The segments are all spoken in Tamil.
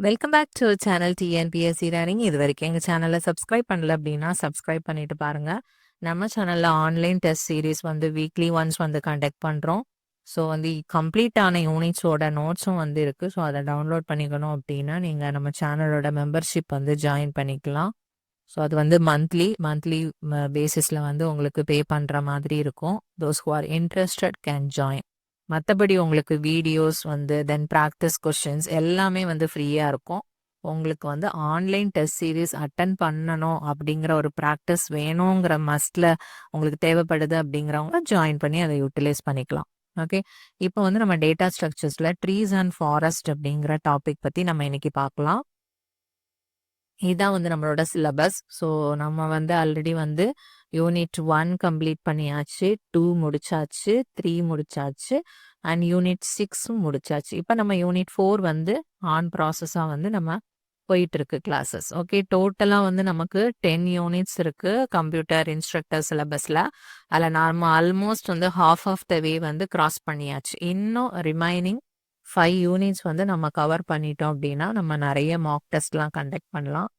Welcome back to channel TNPSC running. இது வரைக்கும் எங்கள் சேனலை சப்ஸ்கிரைப் பண்ணல அப்படின்னா சப்ஸ்கிரைப் பண்ணிட்டு பாருங்க. நம்ம சேனலில் ஆன்லைன் டெஸ்ட் சீரீஸ் வந்து வீக்லி ஒன்ஸ் வந்து கண்டக்ட் பண்ணுறோம். ஸோ வந்து கம்ப்ளீட் ஆன யூனிட்ஸோட நோட்ஸும் வந்து இருக்குது. ஸோ அதை டவுன்லோட் பண்ணிக்கணும் அப்படின்னா நீங்கள் நம்ம சேனலோட மெம்பர்ஷிப் வந்து ஜாயின் பண்ணிக்கலாம். ஸோ அது வந்து மந்த்லி பேசிஸில் வந்து உங்களுக்கு பே பண்ணுற மாதிரி இருக்கும். Those who are interested can join. மற்றபடி உங்களுக்கு வீடியோஸ் வந்து தென் ப்ராக்டிஸ் கொஸ்டின்ஸ் எல்லாமே வந்து ஃப்ரீயாக இருக்கும். உங்களுக்கு வந்து ஆன்லைன் டெஸ்ட் சீரீஸ் அட்டன் பண்ணணும் அப்படிங்கிற ஒரு ப்ராக்டிஸ் வேணுங்கிற மஸ்டில் உங்களுக்கு தேவைப்படுது அப்படிங்கிறவங்க ஜாயின் பண்ணி அதை யூட்டிலைஸ் பண்ணிக்கலாம். ஓகே, இப்போ வந்து நம்ம டேட்டா ஸ்ட்ரக்சர்ஸில் ட்ரீஸ் அண்ட் ஃபாரஸ்ட் அப்படிங்கிற டாபிக் பற்றி நம்ம இன்னைக்கு பார்க்கலாம். இதுதான் வந்து நம்மளோட சிலபஸ். ஸோ நம்ம வந்து ஆல்ரெடி வந்து யூனிட் 1 கம்ப்ளீட் பண்ணியாச்சு, 2 முடிச்சாச்சு, 3 முடிச்சாச்சு அண்ட் யூனிட் 6 முடிச்சாச்சு. இப்போ நம்ம யூனிட் 4 வந்து ஆன் ப்ராசஸாக வந்து நம்ம போயிட்டு இருக்கு கிளாஸஸ். ஓகே, டோட்டலாக வந்து நமக்கு 10 யூனிட்ஸ் இருக்கு கம்ப்யூட்டர் இன்ஸ்ட்ரக்டர் சிலபஸில். அதில் நாம ஆல்மோஸ்ட் வந்து ஹாஃப் ஆஃப் த வே வந்து கிராஸ் பண்ணியாச்சு. இன்னும் ரிமைனிங் 5 யூனிட்ஸ் வந்து நம்ம கவர் பண்ணிட்டோம் அப்படின்னா நம்ம நிறைய மாக் டெஸ்ட்லாம் கண்டக்ட் பண்ணலாம்.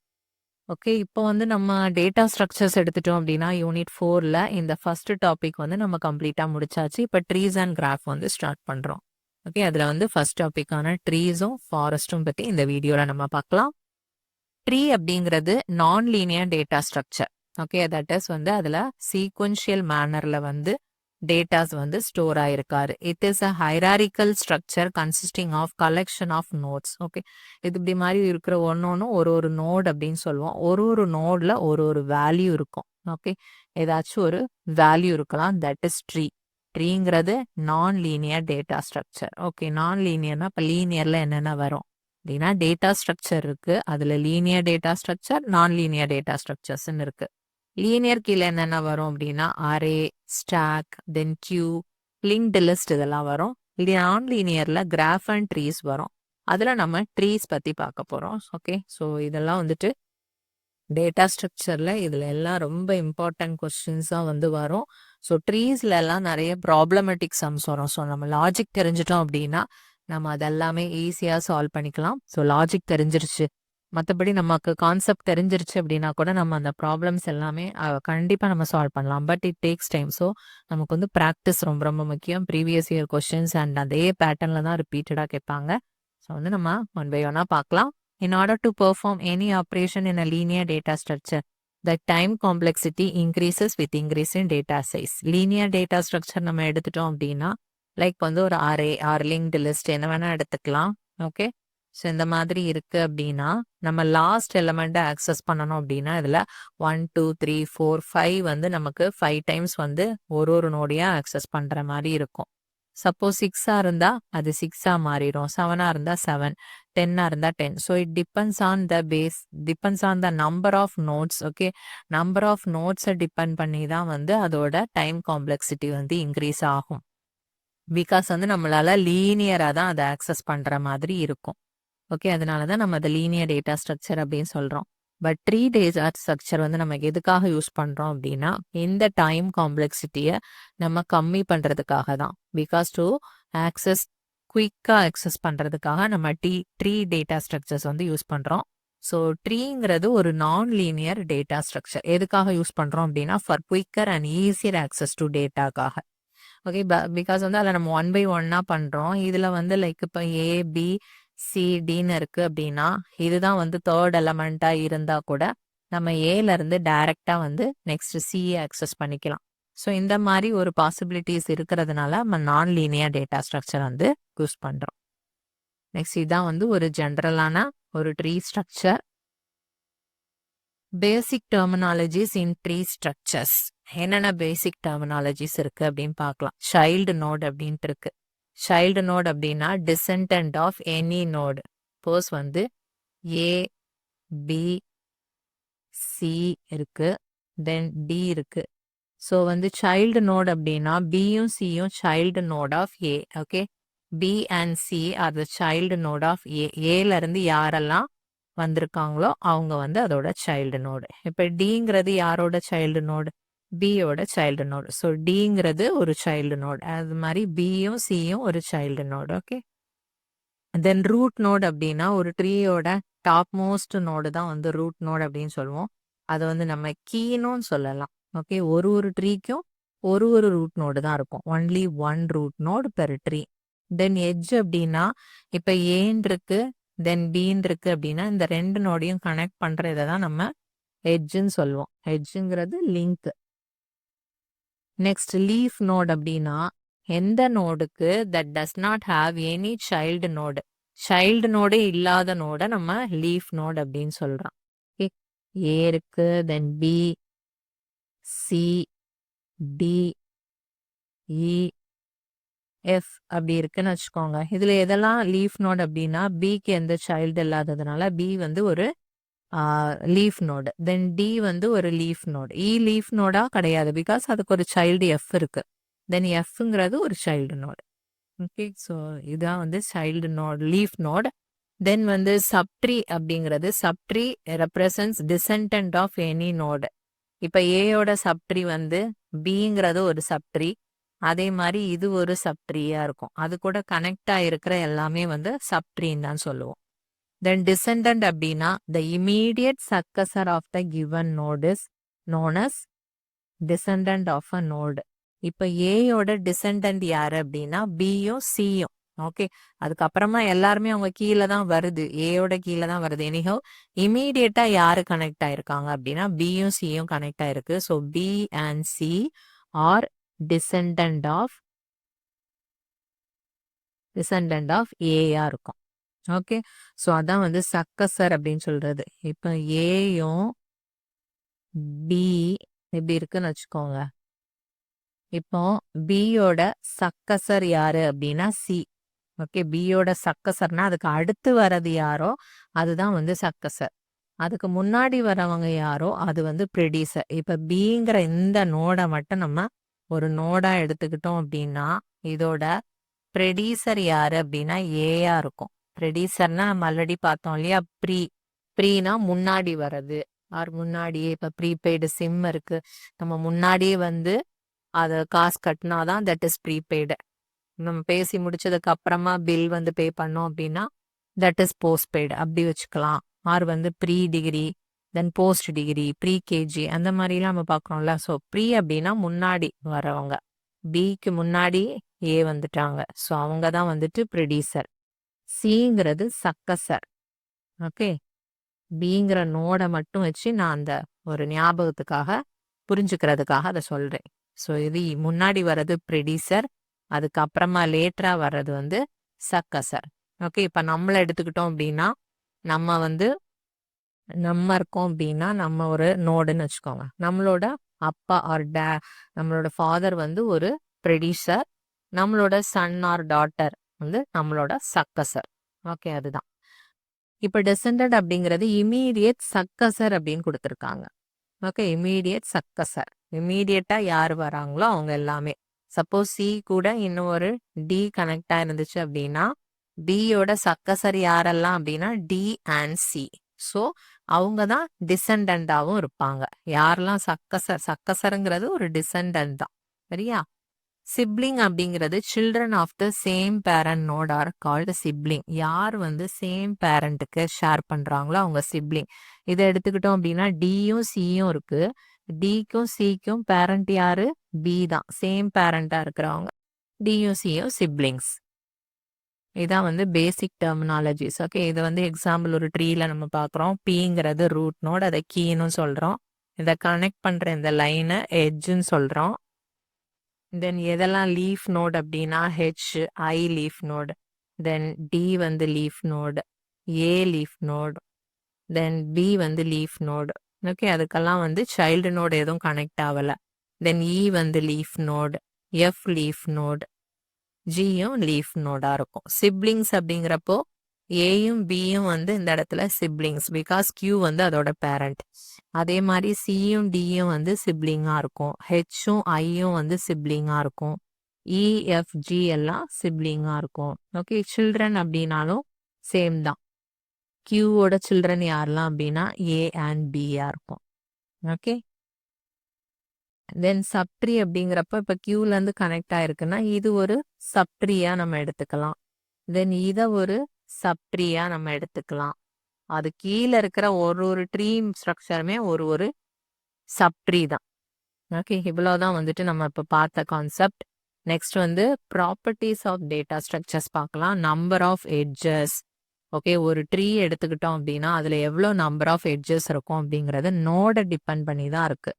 ஓகே, இப்போ வந்து நம்ம டேட்டா ஸ்ட்ரக்சர்ஸ் எடுத்துட்டோம் அப்படின்னா யூனிட் 4ல் இந்த ஃபர்ஸ்ட் டாபிக் வந்து நம்ம கம்ப்ளீட்டாக முடிச்சாச்சு. இப்போ ட்ரீஸ் அண்ட் கிராஃப் வந்து ஸ்டார்ட் பண்ணுறோம். ஓகே, அதில் வந்து ஃபர்ஸ்ட் டாப்பிக்கான ட்ரீஸும் ஃபாரஸ்ட்டும் பற்றி இந்த வீடியோவில் நம்ம பார்க்கலாம். ட்ரீ அப்படிங்கிறது non linear data structure. Okay, that is வந்து அதில் சீக்வென்ஷியல் மேனரில் வந்து டேட்டாஸ் வந்து ஸ்டோர் ஆயிருக்காரு. It is a hierarchical structure consisting of collection of nodes. Okay, இது இப்படி மாதிரி இருக்கிற ஒன்னொன்னும் ஒரு நோட் அப்படின்னு சொல்லுவோம். ஒரு நோட்ல ஒரு வேல்யூ இருக்கும். ஓகே, ஏதாச்சும் ஒரு வேல்யூ இருக்கலாம். That is tree. ட்ரீங்கிறது நான் லீனியர் டேட்டா ஸ்ட்ரக்சர். ஓகே, நான் லீனியர்னா இப்போ லீனியர்ல என்னென்ன வரும் அப்படின்னா டேட்டா ஸ்ட்ரக்சர் இருக்கு. அதுல லீனியர் டேட்டா ஸ்ட்ரக்சர், நான் லீனியர் டேட்டா ஸ்ட்ரக்சர்ஸ்ன்னு இருக்கு. லீனியர் கீழே என்னென்ன வரும் அப்படின்னா அரே, ஸ்டாக், தென் கியூ, லிங்க்டு லிஸ்ட் இதெல்லாம் வரும். நான் லீனியர்ல கிராஃப் அண்ட் ட்ரீஸ் வரும். அதுல நம்ம ட்ரீஸ் பத்தி பார்க்க போறோம். ஓகே, ஸோ இதெல்லாம் வந்துட்டு டேட்டா ஸ்ட்ரக்சர்ல இதுல எல்லாம் ரொம்ப இம்பார்ட்டன்ட் கொஸ்டின்ஸாக வந்து வரும். ஸோ ட்ரீஸ்ல எல்லாம் நிறைய ப்ராப்ளமேட்டிக் சம்ஸ் வரும். ஸோ நம்ம லாஜிக் தெரிஞ்சிட்டோம் அப்படின்னா நம்ம அதெல்லாமே ஈஸியாக சால்வ் பண்ணிக்கலாம். ஸோ லாஜிக் தெரிஞ்சிருச்சு, மற்றபடி நமக்கு கான்செப்ட் தெரிஞ்சிருச்சு அப்படின்னா கூட நம்ம அந்த ப்ராப்ளம்ஸ் எல்லாமே கண்டிப்பாக நம்ம சால்வ் பண்ணலாம். But it takes time. So நமக்கு வந்து ப்ராக்டிஸ் ரொம்ப ரொம்ப முக்கியம். ப்ரீவியஸ் இயர் கொஸ்டின்ஸ் அண்ட் அதே பேட்டர்னில் தான் ரிப்பீட்டடாக கேட்பாங்க. ஸோ வந்து நம்ம ஒன் பை ஒன்னாக பார்க்கலாம். In order to perform any operation in a linear data structure, the time complexity increases with increase in data size. Linear data structure நம்ம எடுத்துட்டோம் அப்படின்னா லைக் வந்து ஒரு அரே ஆர் லிங்க்டு லிஸ்ட் என்ன வேணா எடுத்துக்கலாம். ஓகே, ஸோ இந்த மாதிரி இருக்கு அப்படின்னா நம்ம லாஸ்ட் எலமெண்ட்டை ஆக்சஸ் பண்ணணும் அப்படின்னா இதில் 1 2 3 4 5 வந்து நமக்கு 5 டைம்ஸ் வந்து ஒரு நோடியாக ஆக்சஸ் பண்ணுற மாதிரி இருக்கும். சப்போஸ் 6 இருந்தா அது 6 மாறிடும், 7 இருந்தா 7, 10 இருந்தா 10. So it depends on the base, depends on the number of nodes. Okay, number of நோட்ஸை டிபெண்ட் பண்ணி தான் வந்து அதோட டைம் காம்ப்ளெக்சிட்டி வந்து இன்க்ரீஸ் ஆகும். பிகாஸ் வந்து நம்மளால லீனியராக தான் அதை ஆக்சஸ் பண்ணுற மாதிரி இருக்கும். ஓகே, அதனால தான் நம்ம அதை லீனியர் டேட்டா ஸ்ட்ரக்சர் அப்படின்னு சொல்கிறோம். பட் 3 டேட்டா ஸ்ட்ரக்சர் வந்து நம்ம எதுக்காக யூஸ் பண்ணுறோம் அப்படின்னா இந்த டைம் காம்ப்ளெக்சிட்டியை நம்ம கம்மி பண்ணுறதுக்காக தான். பிகாஸ் டு ஆக்சஸ் குயிக்காக ஆக்சஸ் பண்ணுறதுக்காக நம்ம ட்ரீ டேட்டா ஸ்ட்ரக்சர்ஸ் வந்து யூஸ் பண்ணுறோம். ஸோ ட்ரீங்கிறது ஒரு நான் லீனியர் டேட்டா ஸ்ட்ரக்சர். எதுக்காக யூஸ் பண்ணுறோம் அப்படின்னா for quicker and easier access to டேட்டாக்காக. ஓகே, பிகாஸ் வந்து அதில் நம்ம 1 by 1 பண்ணுறோம். இதில் வந்து லைக் இப்போ ABCDன்னு இருக்கு அப்படின்னா இதுதான் வந்து தேர்ட் எலமெண்ட்டாக இருந்தால் கூட நம்ம ஏலேருந்து டைரெக்டாக வந்து நெக்ஸ்ட் சிஏ ஆக்சஸ் பண்ணிக்கலாம். ஸோ இந்த மாதிரி ஒரு பாசிபிலிட்டிஸ் இருக்கிறதுனால நம்ம நான் லீனியர் டேட்டா ஸ்ட்ரக்சர் வந்து யூஸ் பண்ணுறோம். நெக்ஸ்ட் இதான் வந்து ஒரு ஜென்ரலான ஒரு ட்ரீ ஸ்ட்ரக்சர். பேசிக் டெர்மினாலஜிஸ் இன் ட்ரீ ஸ்ட்ரக்சர்ஸ். என்னென்ன பேசிக் டெர்மினாலஜிஸ் இருக்கு அப்படின்னு பார்க்கலாம். சைல்டு நோட் அப்படின்ட்டு இருக்கு. சைல்டு நோட் அப்படின்னா descendant of any node. Suppose வந்து ABC இருக்கு, தென் D இருக்கு. ஸோ வந்து சைல்டு நோட் அப்படின்னா பியும் சியும் child node of A. Okay, B and C are the child node of ஏல இருந்து யாரெல்லாம் வந்திருக்காங்களோ அவங்க வந்து அதோட சைல்டு நோடு. இப்போ டிங்கிறது யாரோட சைல்டு நோடு? பியோட சைல்டு நோடு. ஸோ டிங்கிறது ஒரு சைல்டு நோடு. அது மாதிரி பியும் சியும் ஒரு child node. Okay, then root node அப்படின்னா ஒரு ட்ரீயோட டாப் மோஸ்ட் நோடு தான் வந்து ரூட் நோட் அப்படின்னு சொல்லுவோம். அதை வந்து நம்ம கீனும் சொல்லலாம். ஓகே, ஒரு ட்ரீக்கும் ஒரு ரூட் நோடு தான் இருக்கும். Only one root node per tree. Then edge அப்படின்னா இப்ப ஏன் இருக்கு தென் பீன் இருக்கு அப்படின்னா இந்த ரெண்டு நோடையும் கனெக்ட் பண்றதை தான் நம்ம எட்ஜுன்னு சொல்லுவோம். எட்ஜுங்கிறது லிங்க். நெக்ஸ்ட் லீஃப் நோட் அப்படின்னா எந்த நோடுக்கு that does not have any child node, child நோடே இல்லாத நோட நம்ம லீஃப் நோட் அப்படின்னு சொல்றோம். ஏ இருக்கு, then B, C, D, E, F அப்படி இருக்குன்னு வச்சுக்கோங்க. இதுல எதெல்லாம் லீஃப் நோட் அப்படின்னா பிக்கு எந்த சைல்டு இல்லாததுனால பி வந்து ஒரு லீஃப் நோடு. தென் டி வந்து ஒரு லீஃப் நோடு. இ லீஃப் நோடா கிடையாது, பிகாஸ் அதுக்கு ஒரு சைல்டு எஃப் இருக்கு. தென் எஃப்ங்கிறது ஒரு சைல்டு நோடு. ஓகே, ஸோ இதான் வந்து child node, leaf node. Then வந்து சப்ட்ரீ அப்படிங்கிறது subtree represents descendant of any node. இப்ப ஏயோட சப்ட்ரீ வந்து பிங்கிறது ஒரு சப்ட்ரீ, அதே மாதிரி இது ஒரு சப்ட்ரீயா இருக்கும். அது கூட கனெக்ட் ஆயிருக்கிற எல்லாமே வந்து சப்ட்ரீன்னு தான் சொல்லுவோம். தென் டிசெண்டன்ட் அப்படின்னா the immediate successor of the given node is known as descendant of a node. இப்ப ஏயோட டிசெண்டன்ட் யாரு அப்படின்னா பியும் சியும். ஓகே, அதுக்கப்புறமா எல்லாருமே அவங்க கீழே தான் வருது, ஏயோட கீழே தான் வருது. எனிஹோ இமீடியட்டா யாரு கனெக்ட் ஆயிருக்காங்க அப்படின்னா பியும் சியும் கனெக்ட் ஆயிருக்கு. So B and C are descendant of ஏயா இருக்கும். ஓகே, ஸோ அதான் வந்து சக்கசர் அப்படின்னு சொல்றது. இப்ப ஏயும் பி எப்படி இருக்குன்னு வச்சுக்கோங்க. இப்போ பியோட சக்கசர் யாரு அப்படின்னா சி. ஓகே, பியோட சக்கசர்னா அதுக்கு அடுத்து வர்றது யாரோ அதுதான் வந்து சக்கசர். அதுக்கு முன்னாடி வரவங்க யாரோ அது வந்து ப்ரெடியூசர். இப்ப பிங்கிற இந்த நோடை மட்டும் நம்ம ஒரு நோடா எடுத்துக்கிட்டோம் அப்படின்னா இதோட ப்ரெடியூசர் யாரு அப்படின்னா ஏயா இருக்கும். ப்ரெடியூசர்னா நம்ம ஆல்ரெடி பார்த்தோம் இல்லையா, ப்ரீனா முன்னாடி வர்றது, ஆர் முன்னாடியே. இப்ப ப்ரீபெய்டு சிம் இருக்கு, நம்ம முன்னாடியே வந்து அதை காசு கட்டினாதான் தட் இஸ் ப்ரீபெய்டு. நம்ம பேசி முடிச்சதுக்கு அப்புறமா பில் வந்து பே பண்ணோம் அப்படின்னா தட் இஸ் போஸ்ட் பெய்டு அப்படி வச்சுக்கலாம். ஆர் வந்து pre degree, then post degree, pre KG அந்த மாதிரிலாம் நம்ம பார்க்குறோம்ல. ஸோ ப்ரீ அப்படின்னா முன்னாடி வரவங்க, பிக்கு முன்னாடி ஏ வந்துட்டாங்க, ஸோ அவங்க தான் வந்துட்டு ப்ரொடியூசர். சிங்கிறது சக்கசர். ஓகே, பிங்கிற நோடை மட்டும் வச்சு நான் அந்த ஒரு ஞாபகத்துக்காக புரிஞ்சுக்கிறதுக்காக அதை சொல்றேன். ஸோ இது முன்னாடி வர்றது ப்ரொடியூசர், அதுக்கப்புறமா லேட்டரா வர்றது வந்து சக்கசர். ஓகே, இப்ப நம்மள எடுத்துக்கிட்டோம் அப்படின்னா நம்ம இருக்கோம் அப்படின்னா நம்ம ஒரு நோடுன்னு வச்சுக்கோங்க. நம்மளோட அப்பா ஆர் நம்மளோட ஃபாதர் வந்து ஒரு ப்ரொடியூசர், நம்மளோட சன் ஆர் டாட்டர் வந்து நம்மளோட சக்கசர். ஓகே, அதுதான். இப்ப டெசெண்டன்ட் அப்படிங்கிறது இமீடியட் சக்கசர் அப்படின்னு கொடுத்துருக்காங்க. ஓகே, இமீடியட் சக்கசர், இமீடியட்டா யார் வராங்களோ அவங்க எல்லாமே. சப்போஸ் சி கூட இன்னும் ஒரு டி கனெக்டா இருந்துச்சு அப்படின்னா பியோட சக்கசர் யாரெல்லாம் அப்படின்னா டி அண்ட் சி. ஸோ அவங்க தான் டிசெண்டண்டாவும் இருப்பாங்க. யாரெல்லாம் சக்கசருங்கிறது ஒரு டிசெண்டன்ட் தான். சரியா? சிப்ளிங் அப்படிங்கிறது children of the same parent node are called sibling. யார் வந்து சேம் பேரண்ட்டுக்கு ஷேர் பண்றாங்களோ அவங்க சிப்ளிங். இதை எடுத்துக்கிட்டோம் அப்படின்னா டியும் சியும் இருக்கு. டிக்கும் சிக்கும் பேரண்ட் யாரு? பி தான். சேம் பேரண்டா இருக்கிறவங்க டியும் சியும் சிப்ளிங்ஸ். இதான் வந்து பேசிக் டெர்மினாலஜிஸ். ஓகே, இது வந்து எக்ஸாம்பிள் ஒரு ட்ரீல நம்ம பார்க்குறோம். பிங்கிறது ரூட் நோட், அதை கீன்னு சொல்றோம். இதை கனெக்ட் பண்ற இந்த லைனை எட்ஜுன்னு சொல்றோம். தென் எதெல்லாம் லீஃப் நோட் அப்படின்னா ஹெச், ஐ லீஃப் நோட், தென் டி வந்து லீஃப் நோட், ஏ லீஃப் நோட், தென் பி வந்து லீஃப் நோட். ஓகே, அதுக்கெல்லாம் வந்து சைல்டு நோட் எதுவும் கனெக்ட் ஆகல. தென் இ வந்து leaf node, F leaf node, ஜியும் லீஃப் நோடா இருக்கும். சிப்ளிங்ஸ் அப்படிங்கிறப்போ ஏயும் பியும் வந்து இந்த இடத்துல சிப்ளிங்ஸ், பிகாஸ் கியூ வந்து அதோட பேரண்ட். அதே மாதிரி சியும் டியும் வந்து சிப்ளிங்கா இருக்கும். ஹெச்சும் ஐயும் வந்து சிப்ளிங்கா இருக்கும். இ, எஃப், ஜி எல்லாம் சிப்ளிங்கா இருக்கும். ஓகே, சில்ட்ரன் அப்படின்னாலும் சேம் தான். கியூவோட சில்ட்ரன் யாரெல்லாம் அப்படின்னா ஏ அண்ட் பியா இருக்கும். ஓகே, தென் சப்ட்ரீ அப்படிங்கிறப்ப இப்ப கியூல இருந்து கனெக்ட் ஆயிருக்குன்னா இது ஒரு சப்ட்ரீயா நம்ம எடுத்துக்கலாம். தென் இத ஒரு சப்ட்ரீயா நம்ம எடுத்துக்கலாம். அது கீழ இருக்கிற ஒரு ட்ரீ ஸ்ட்ரக்சருமே ஒரு சப்ட்ரீ தான். ஓகே. இவ்வளோதான் வந்துட்டு நம்ம இப்ப பார்த்த கான்செப்ட். நெக்ஸ்ட் வந்து ப்ராப்பர்ட்டீஸ் ஆஃப் டேட்டா ஸ்ட்ரக்சர்ஸ் பார்க்கலாம். Number of edges. ஓகே. ஒரு ட்ரீ எடுத்துக்கிட்டோம் அப்படின்னா, அதுல எவ்வளோ நம்பர் ஆஃப் எட்ஜஸ் இருக்கும் அப்படிங்கிறது நோட டிபெண்ட் பண்ணி தான் இருக்கு.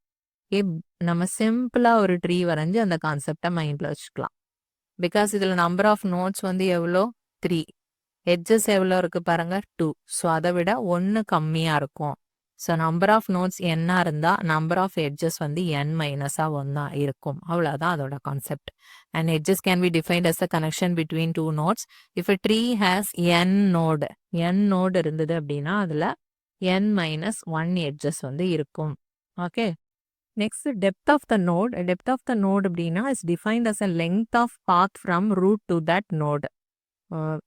ஓகே. நம்ம சிம்பிளா ஒரு ட்ரீ வரைஞ்சு அந்த கான்செப்ட மைண்ட்ல வச்சுக்கலாம். பிகாஸ் இதுல நம்பர் ஆஃப் நோட்ஸ் வந்து எவ்வளோ? 3. எட்ஜஸ் எவ்வளோ இருக்கு பாருங்க? 2. ஸோ அதை விட 1 கம்மியா இருக்கும். ஸோ நம்பர் ஆஃப் நோட்ஸ் என்னா இருந்தா நம்பர் ஆஃப் எட்ஜஸ் வந்து n மைனஸா 1 இருக்கும். அவ்வளோதான் அதோட concept. And edges can be defined as a connection between 2 nodes. If a tree has n node இருந்தது அப்படின்னா அதுல n மைனஸ் 1 எட்ஜஸ் வந்து இருக்கும். Okay. Next depth of the node. Depth of the node அப்படின்னா is defined as a length of path from root to that node.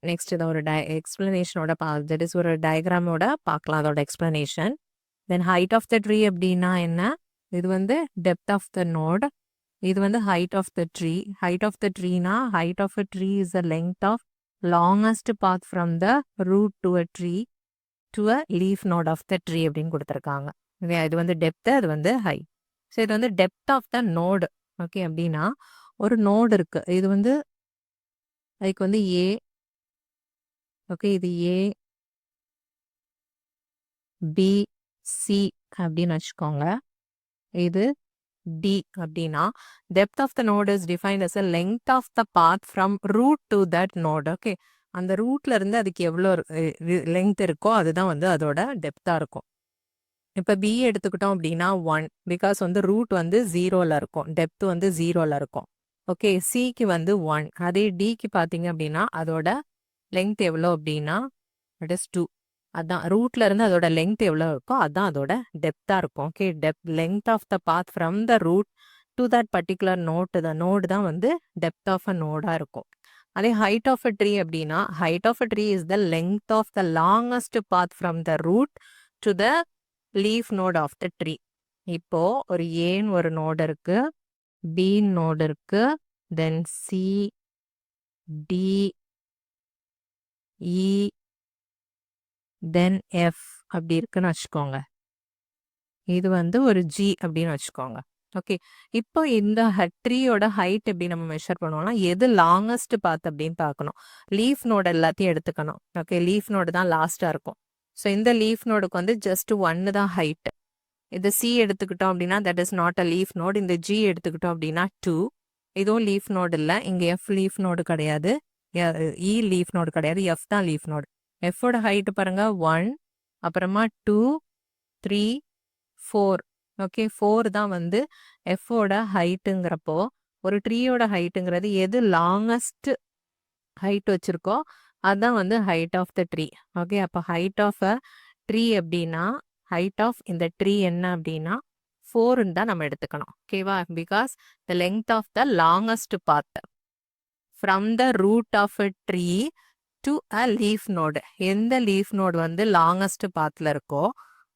Next இதை ஒரு எக்ஸ்பிளனேஷனோட தட் இஸ் ஒரு டயக்ராமோட பார்க்கலாம் அதோட explanation. Then height of the tree அப்படின்னா என்ன? இது வந்து டெப்த் ஆஃப் த நோட். இது வந்து height of the tree. Height of the ட்ரீனா height of a tree is the length of longest path from the root to a tree to a leaf node of the tree அப்படின்னு கொடுத்துருக்காங்க. இது வந்து டெப்த், அது வந்து ஹை. ஸோ இது வந்து depth of the node. Okay. அப்படின்னா ஒரு நோடு இருக்கு. இது வந்து அதுக்கு வந்து ஏ. ஓகே. இது ஏ பி சி அப்படின்னு வச்சுக்கோங்க. இது டி அப்படின்னா depth of the node is defined as a length of the path from root to that node. Okay. அந்த ரூட்ல இருந்து அதுக்கு எவ்வளோ லெங்த் இருக்கோ அதுதான் வந்து அதோட டெப்தா இருக்கும். இப்போ பி எடுத்துக்கிட்டோம் அப்படின்னா 1, பிகாஸ் வந்து ரூட் வந்து 0ல இருக்கும், டெப்த் வந்து 0ல இருக்கும். ஓகே. சிக்கு வந்து 1. அதே டிக்கு பார்த்தீங்க அப்படின்னா அதோட லெங்த் எவ்வளோ அப்படின்னா இட் இஸ் 2. அதான் ரூட்ல இருந்து அதோட லெங்த் எவ்வளோ இருக்கோ அதான் அதோட டெப்தா இருக்கும். Okay. Length of the path from the root to that particular node தான் வந்து டெப்த் ஆஃப் அ நோடா இருக்கும். அதே ஹைட் ஆஃப் அ ட்ரீ அப்படின்னா height of a tree is the length of the longest path from the root to the leaf node of the tree. இப்போ ஒரு ஏன்னு ஒரு நோடு இருக்கு, பி நோடு இருக்கு, then C, D, E, then F அப்படி இருக்குன்னு வச்சுக்கோங்க. இது வந்து ஒரு ஜி அப்படின்னு வச்சுக்கோங்க. ஓகே. இப்போ இந்த ட்ரீயோட ஹைட் எப்படி நம்ம மெஷர் பண்ணுவோம்னா எது லாங்கஸ்ட் பாத் அப்படின்னு பார்க்கணும். லீஃப் நோடு எல்லாத்தையும் எடுத்துக்கணும். ஓகே. லீஃப் நோடு தான் லாஸ்டா இருக்கும். ஸோ இந்த லீஃப் நோடுக்கு வந்து ஜஸ்ட் 1 தான் ஹைட். இது சி எடுத்துக்கிட்டோம் அப்படின்னா that is not a leaf node. இந்த ஜி எடுத்துக்கிட்டோம் அப்படின்னா 2. இதுவும் லீஃப் நோடு இல்லை. இங்க எஃப் லீஃப் நோடு கிடையாது, இ லீஃப் நோடு கிடையாது, எஃப் தான் லீஃப் நோடு. எஃபோட ஹைட் பாருங்க 1, அப்புறமா 2, 3, 4. ஓகே. 4 தான் வந்து எஃபோட ஹைட்டுங்கிறப்போ ஒரு ட்ரீயோட ஹைட்டுங்கிறது எது லாங்கஸ்ட் ஹைட் வச்சிருக்கோ அதுதான் வந்து height of the tree. Okay. அப்போ ஹைட் ஆஃப் அ ட்ரீ அப்படின்னா ஹைட் ஆஃப் இந்த ட்ரீ என்ன அப்படின்னா 4ன்னு தான் நம்ம எடுத்துக்கணும். ஓகேவா? Because the length of the longest path from the root of a tree to a leaf node. எந்த லீஃப் நோடு வந்து லாங்கஸ்ட் பாத்ல இருக்கோ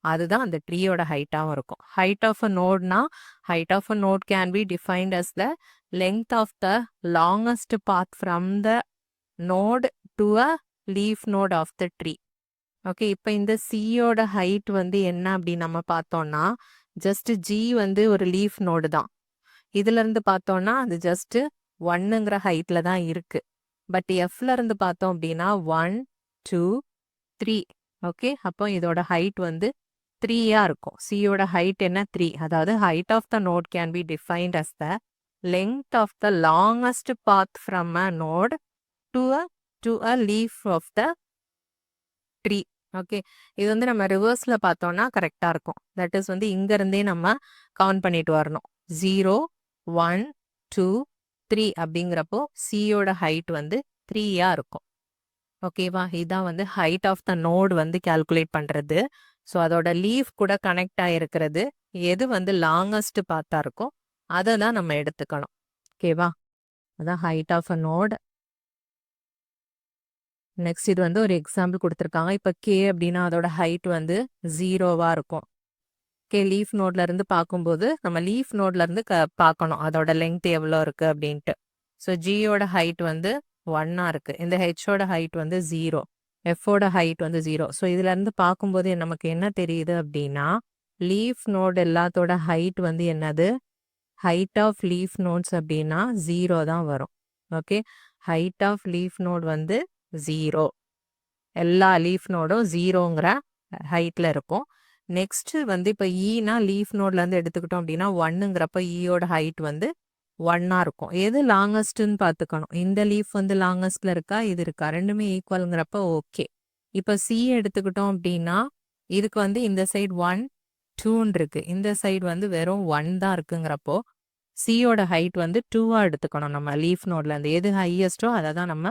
அதுதான் அந்த ட்ரீயோட ஹைட்டாகவும் இருக்கும். ஹைட் ஆஃப் அ நோட்னா height of a node can be defined as the length of the longest path from the node to a leaf node of the tree. Okay. இப்போ இந்த சியோட ஹைட் வந்து என்ன அப்படின்னு நம்ம பார்த்தோம்னா ஜஸ்ட் ஜி வந்து ஒரு லீஃப் நோடு தான். இதுல இருந்து பார்த்தோம்னா அது ஜஸ்ட் 1ங்கிற ஹைட்ல தான் இருக்கு. பட் எஃப்ல இருந்து பார்த்தோம் அப்படின்னா 1, 2, 3. ஓகே. அப்போ இதோட ஹைட் வந்து 3யா இருக்கும். சியோட ஹைட் என்ன? 3. அதாவது height of the node can be defined as the length of the longest path from a node to a leaf of the tree. Okay. இது வந்து நம்ம ரிவர்ஸ்ல பார்த்தோம்னா கரெக்டா இருக்கும். தட் இஸ் வந்து இங்க இருந்தே நம்ம கவுண்ட் பண்ணிட்டு வரணும். 0, 1, 2, 3 அப்படிங்கிறப்போ சியோட ஹைட் வந்து 3யா இருக்கும். ஓகேவா? இதான் வந்து ஹைட் ஆஃப் த நோடு வந்து கால்குலேட் பண்றது. ஸோ அதோட லீஃப் கூட கனெக்ட் ஆகிருக்கிறது எது வந்து லாங்கஸ்ட் பாத்தா இருக்கோ அதை தான் நம்ம எடுத்துக்கணும். ஓகேவா? அதான் height of a node. Next இது வந்து ஒரு எக்ஸாம்பிள் கொடுத்துருக்காங்க. இப்போ கே அப்படின்னா அதோட ஹைட் வந்து 0வா இருக்கும். கே லீஃப் நோட்ல இருந்து பார்க்கும்போது நம்ம லீஃப் நோட்ல இருந்து பார்க்கணும் அதோட லெங்த் எவ்வளோ இருக்கு அப்படின்ட்டு. ஸோ ஜியோட ஹைட் வந்து 1ஆ இருக்கு. இந்த ஹெச்சோட ஹைட் வந்து 0. எஃபோட ஹைட் வந்து 0. ஸோ இதுலேருந்து பார்க்கும்போது நமக்கு என்ன தெரியுது அப்படின்னா, லீஃப் நோட் எல்லாத்தோட ஹைட் வந்து என்னது? ஹைட் ஆஃப் லீஃப் நோட்ஸ் அப்படின்னா 0 தான் வரும். Okay. Height of leaf node வந்து 0. எல்லா லீஃப் நோடும் 0ங்கிற ஹைட்ல இருக்கும். நெக்ஸ்ட் வந்து இப்போ ஈனா லீஃப் நோட்லேருந்து எடுத்துக்கிட்டோம் அப்படின்னா 1ங்கிறப்ப ஈயோட ஹைட் வந்து 1ஆ இருக்கும். எது லாங்கஸ்ட்னு பார்த்துக்கணும். இந்த லீஃப் வந்து லாங்கஸ்ட்ல இருக்கா, இது இருக்கா, ரெண்டுமே ஈக்குவல்ங்கிறப்ப ஓகே. இப்போ சி எடுத்துக்கிட்டோம் அப்படின்னா இதுக்கு வந்து இந்த சைடு 1, 2ன்னு இருக்கு. இந்த சைடு வந்து வெறும் 1 தான் இருக்குங்கிறப்போ சியோட ஹைட் வந்து 2ஆ எடுத்துக்கணும். நம்ம லீஃப் நோட்ல இருந்து எது ஹையஸ்டோ அதை தான் நம்ம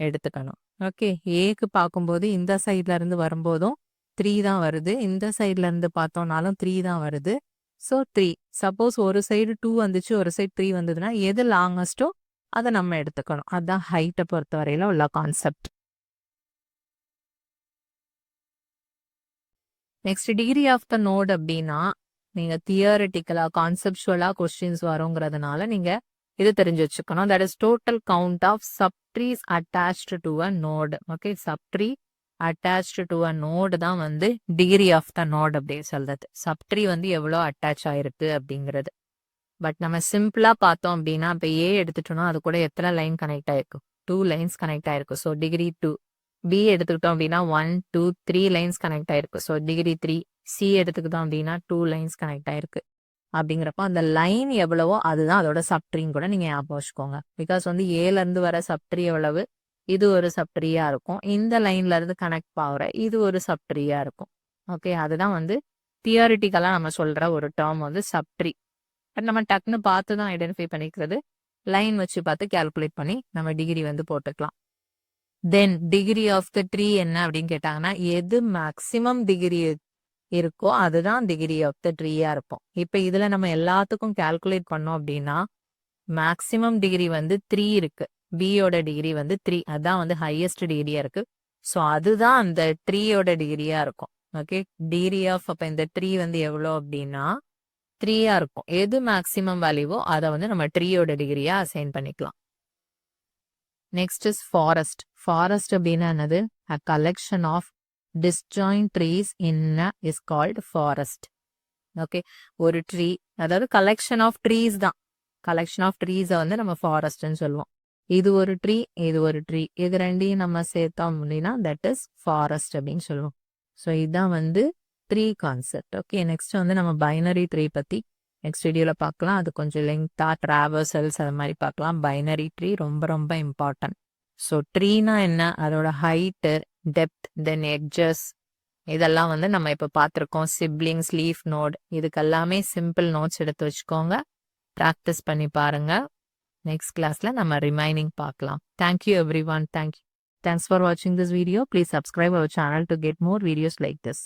எடுத்துக்கணும். ஓகே. ஏக்கு பார்க்கும்போது இந்த சைட்ல இருந்து வரும்போதும் 3 தான் வருது. இந்த சைட்ல இருந்து பார்த்தோம்னாலும் 3 தான் வருது. ஸோ 3. சப்போஸ் ஒரு சைடு 2 வந்துச்சு, ஒரு சைடு 3 வந்ததுன்னா எது லாங்கஸ்டோ அதை நம்ம எடுத்துக்கணும். அதுதான் ஹைட்டை பொறுத்தவரையில உள்ள concept. Next degree of the node அப்படின்னா நீங்க தியரிட்டிக்கலா கான்செப்சுவலா கொஸ்டின்ஸ் வருங்கிறதுனால நீங்க இது தெரிஞ்சு வச்சுக்கணும். That is total count of subtrees attached to a node. Okay. Subtree attached to a node தான் வந்து டிகிரி ஆஃப் த நோட் அப்படின்னு சொல்றது. சப்ட்ரீ வந்து எவ்வளோ அட்டாச் ஆயிருக்கு அப்படிங்கிறது. பட் நம்ம சிம்பிளா பார்த்தோம் அப்படின்னா இப்போ ஏ எடுத்துட்டோம்னா அது கூட எத்தனை லைன் கனெக்ட் ஆயிருக்கு? 2 லைன்ஸ் கனெக்ட் ஆயிருக்கு. So degree 2. பி எடுத்துக்கிட்டோம் அப்படின்னா 1, 2, 3 லைன்ஸ் கனெக்ட் ஆயிருக்கு. So degree 3. சி எடுத்துக்கிட்டோம் அப்படின்னா 2 லைன்ஸ் கனெக்ட் ஆயிருக்கு. அப்படிங்கிறப்ப அந்த லைன் எவ்வளவோ அதுதான் அதோட சப்ட்ரீன்னு கூட நீங்க ஞாபகம் வச்சுக்கோங்க. பிகாஸ் வந்து ஏல இருந்து வர சப்ட்ரீ எவ்வளவு, இது ஒரு சப்ட்ரீயா இருக்கும். இந்த லைன்ல இருந்து கனெக்ட் ஆகுற இது ஒரு சப்ட்ரீயா இருக்கும். ஓகே. அதுதான் வந்து தியரிட்டிக்கலா நம்ம சொல்ற ஒரு டேர்ம் வந்து சப்ட்ரீ. பட் நம்ம டக்குன்னு பார்த்து தான் ஐடென்டிஃபை பண்ணிக்கிறது. லைன் வச்சு பார்த்து கால்குலேட் பண்ணி நம்ம டிகிரி வந்து போட்டுக்கலாம். தென் டிகிரி ஆஃப் த ட்ரீ என்ன அப்படின்னு கேட்டாங்கன்னா எது மேக்சிமம் டிகிரி இருக்கோ அதுதான் டிகிரி ஆஃப் த ட்ரீயா இருக்கும். இப்போ இதுல நம்ம எல்லாத்துக்கும் கால்குலேட் பண்ணோம் அப்படின்னா மேக்சிமம் டிகிரி வந்து 3 இருக்கு. பியோட டிகிரி வந்து 3. அதான் வந்து ஹையஸ்ட் டிகிரியா இருக்கு. ஸோ அதுதான் அந்த ட்ரீயோட டிகிரியா இருக்கும். ஓகே. டிகிரி ஆஃப் அப்ப இந்த ட்ரீ வந்து எவ்வளோ அப்படின்னா 3ஆ இருக்கும். எது மேக்சிமம் வேல்யூவோ அதை வந்து நம்ம ட்ரீயோட டிகிரியா அசைன் பண்ணிக்கலாம். Next is forest. ஃபாரஸ்ட் அப்படின்னா என்னது? A collection of disjoint trees in is called forest. Okay. ஒரு ட்ரீ அதாவது கலெக்ஷன் ஆஃப் ட்ரீஸ் தான். கலெக்ஷன் ஆஃப் ட்ரீஸை வந்து நம்ம ஃபாரஸ்ட்னு சொல்லுவோம். இது ஒரு ட்ரீ, இது ஒரு ட்ரீ, இது ரெண்டையும் நம்ம சேர்த்தோம் அப்படின்னா தட் இஸ் ஃபாரஸ்ட் அப்படின்னு சொல்லுவோம். ஸோ இதுதான் வந்து ட்ரீ கான்செப்ட். ஓகே. நெக்ஸ்ட் வந்து நம்ம பைனரி ட்ரீ பத்தி நெக்ஸ்ட் வீடியோவில் பார்க்கலாம். அது கொஞ்சம் லெங்க்தா ட்ராவர்சல்ஸ் அது மாதிரி பார்க்கலாம். பைனரி ட்ரீ ரொம்ப ரொம்ப இம்பார்ட்டன்ட். ஸோ ட்ரீனா என்ன, அதோட ஹைட்டு, டெப்த், தென் எட்ஜஸ், இதெல்லாம் வந்து நம்ம இப்போ பார்த்துருக்கோம். சிப்ளிங்ஸ், லீஃப் நோட், இதுக்கெல்லாமே சிம்பிள் நோட்ஸ் எடுத்து வச்சுக்கோங்க. ப்ராக்டிஸ் பண்ணி பாருங்க. நெக்ஸ்ட் கிளாஸ்ல நம்ம ரிமைனிங் பார்க்கலாம். Thank you everyone. Thanks for வாட்சிங் this video. Please subscribe our channel to get more videos like this.